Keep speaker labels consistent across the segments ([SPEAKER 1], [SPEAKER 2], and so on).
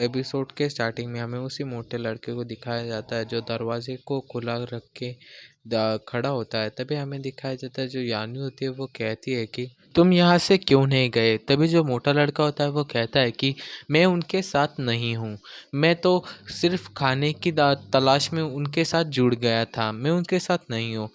[SPEAKER 1] Episode के starting में हमें उसी मोटे लड़के को दिखाया जाता है जो दरवाजे को खुला रख के खड़ा होता है। तभी हमें दिखाया जाता है जो यानी होती है वो कहती है कि तुम यहाँ से क्यों नहीं गए। तभी जो मोटा लड़का होता है वो कहता है कि मैं उनके साथ नहीं हूँ, मैं तो सिर्फ खाने की तलाश में उनके साथ जुड़ गया था, मैं उनके साथ नहीं हूँ।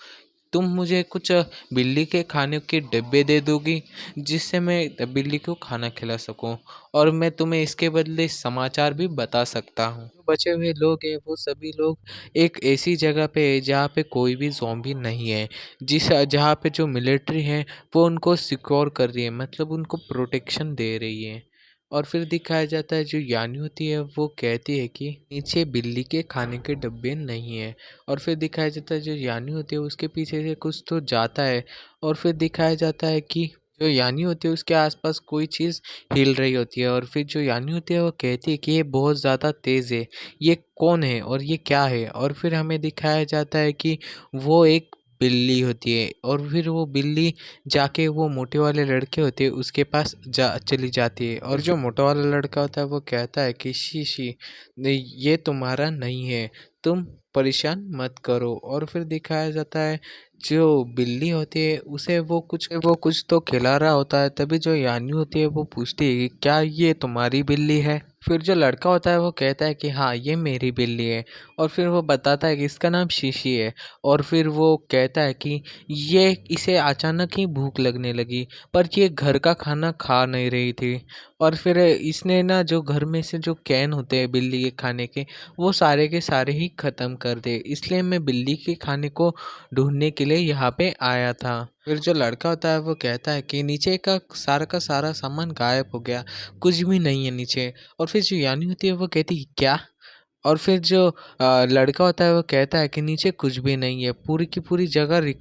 [SPEAKER 1] तुम मुझे कुछ बिल्ली के खाने के डिब्बे दे दोगी जिससे मैं बिल्ली को खाना खिला सकूं, और मैं तुम्हें इसके बदले समाचार भी बता सकता हूँ। जो बचे हुए लोग हैं वो सभी लोग एक ऐसी जगह पे है जहाँ पे कोई भी ज़ॉम्बी नहीं है, जिस जहाँ पे जो मिलिट्री है वो उनको सिक्योर कर रही है, मतलब उनको प्रोटेक्शन दे रही है। और फिर दिखाया जाता है जो यानी होती है वो कहती है कि नीचे बिल्ली के खाने के डब्बे नहीं है। और फिर दिखाया जाता है जो यानी होती है उसके पीछे से कुछ तो जाता है। और फिर दिखाया जाता है कि जो यानी होती है उसके आसपास कोई चीज़ हिल रही होती है। और फिर जो यानी होती है वो कहती है कि ये बहुत ज़्यादा तेज़ है, ये कौन है और ये क्या है। और फिर हमें दिखाया जाता है कि वो एक बिल्ली होती है। और फिर वो बिल्ली जाके वो मोटे वाले लड़के होते हैं उसके पास जा चली जाती है। और जो मोटा वाला लड़का होता है वो कहता है कि शी शी नहीं, ये तुम्हारा नहीं है, तुम परेशान मत करो। और फिर दिखाया जाता है जो बिल्ली होती है उसे वो कुछ तो खिला रहा होता है। तभी जो यानी होती है वो पूछती है कि क्या ये तुम्हारी बिल्ली है। फिर जो लड़का होता है वो कहता है कि हाँ ये मेरी बिल्ली है। और फिर वो बताता है कि इसका नाम शीशी है। और फिर वो कहता है कि ये इसे अचानक ही भूख लगने लगी, पर ये घर का खाना खा नहीं रही थी। और फिर इसने ना जो घर में से जो कैन होते हैं बिल्ली के खाने के, वो सारे के सारे ही ख़त्म कर दे, इसलिए मैं बिल्ली के खाने को ढूंढने के लिए यहाँ पे आया था। फिर जो लड़का होता है वो कहता है कि नीचे का सारा सामान गायब हो गया, कुछ भी नहीं है नीचे। और फिर जो यानी होती है वो कहती है क्या। और फिर जो लड़का होता है वो कहता है कि नीचे कुछ भी नहीं है, पूरी की पूरी जगह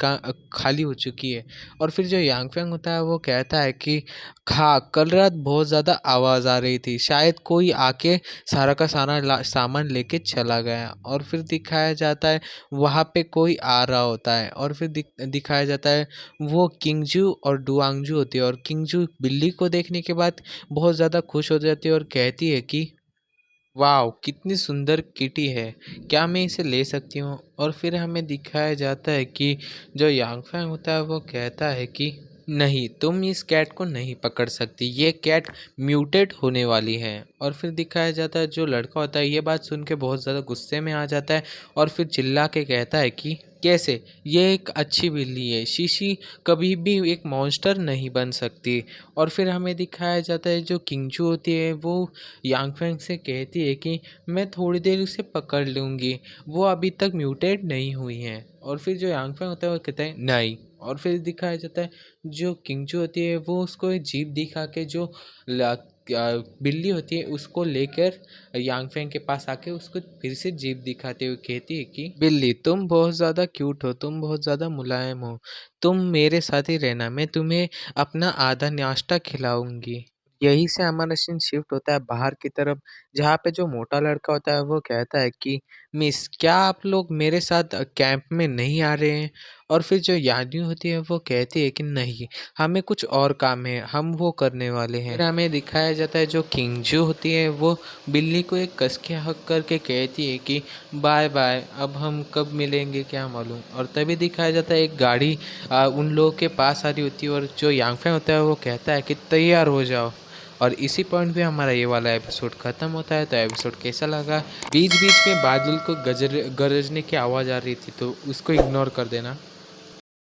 [SPEAKER 1] खाली हो चुकी है। और फिर जो यांगफेंग होता है वो कहता है कि हाँ कल रात बहुत ज़्यादा आवाज़ आ रही थी, शायद कोई आके सारा का सारा सामान लेके चला गया। और फिर दिखाया जाता है वहाँ पे कोई आ रहा होता है। और फिर दिखाया जाता है वो किंगजू और डुआंगजू होती है। और किंगजू बिल्ली को देखने के बाद बहुत ज़्यादा खुश हो जाती है और कहती है कि वाह कितनी सुंदर किटी है, क्या मैं इसे ले सकती हूँ। और फिर हमें दिखाया जाता है कि जो यांगफैंग होता है वो कहता है कि नहीं, तुम इस कैट को नहीं पकड़ सकती, ये कैट म्यूटेट होने वाली है। और फिर दिखाया जाता है जो लड़का होता है ये बात सुन के बहुत ज़्यादा गुस्से में आ जाता है। और फिर चिल्ला के कहता है कि कैसे, ये एक अच्छी बिल्ली है, शीशी कभी भी एक मॉन्स्टर नहीं बन सकती। और फिर हमें दिखाया जाता है जो किंगचू होती है वो यांगफेंग से कहती है कि मैं थोड़ी देर उसे पकड़ लूँगी, वो अभी तक म्यूटेट नहीं हुई हैं। और फिर जो यांगफेंग होता है वो कहता है नहीं। और फिर दिखाया जाता है जो किंगचू होती है वो उसको एक जीप दिखा के जो बिल्ली होती है उसको लेकर यांगफेंग के पास आके उसको फिर से जीप दिखाते हुए कहती है कि बिल्ली तुम बहुत ज़्यादा क्यूट हो, तुम बहुत ज़्यादा मुलायम हो, तुम मेरे साथ ही रहना, मैं तुम्हें अपना आधा नाश्ता खिलाऊंगी। यहीं से हमारा सीन शिफ्ट होता है बाहर की तरफ, जहाँ पे जो मोटा लड़का होता है वो कहता है कि मिस क्या आप लोग मेरे साथ कैंप में नहीं आ रहे हैं। और फिर जो यानी होती है वो कहती है कि नहीं, हमें कुछ और काम है, हम वो करने वाले हैं। फिर हमें दिखाया जाता है जो किंगजू होती है वो बिल्ली को एक कस के हक करके कहती है कि बाय बाय, अब हम कब मिलेंगे क्या मालूम। और तभी दिखाया जाता है एक गाड़ी उन लोगों के पास आ रही होती है। और जो यांगफे होता है वो कहता है कि तैयार हो जाओ। और इसी पॉइंट पे हमारा ये वाला एपिसोड ख़त्म होता है। तो एपिसोड कैसा लगा, बीच बीच में बादल को गरजने की आवाज़ आ रही थी तो उसको इग्नोर कर देना।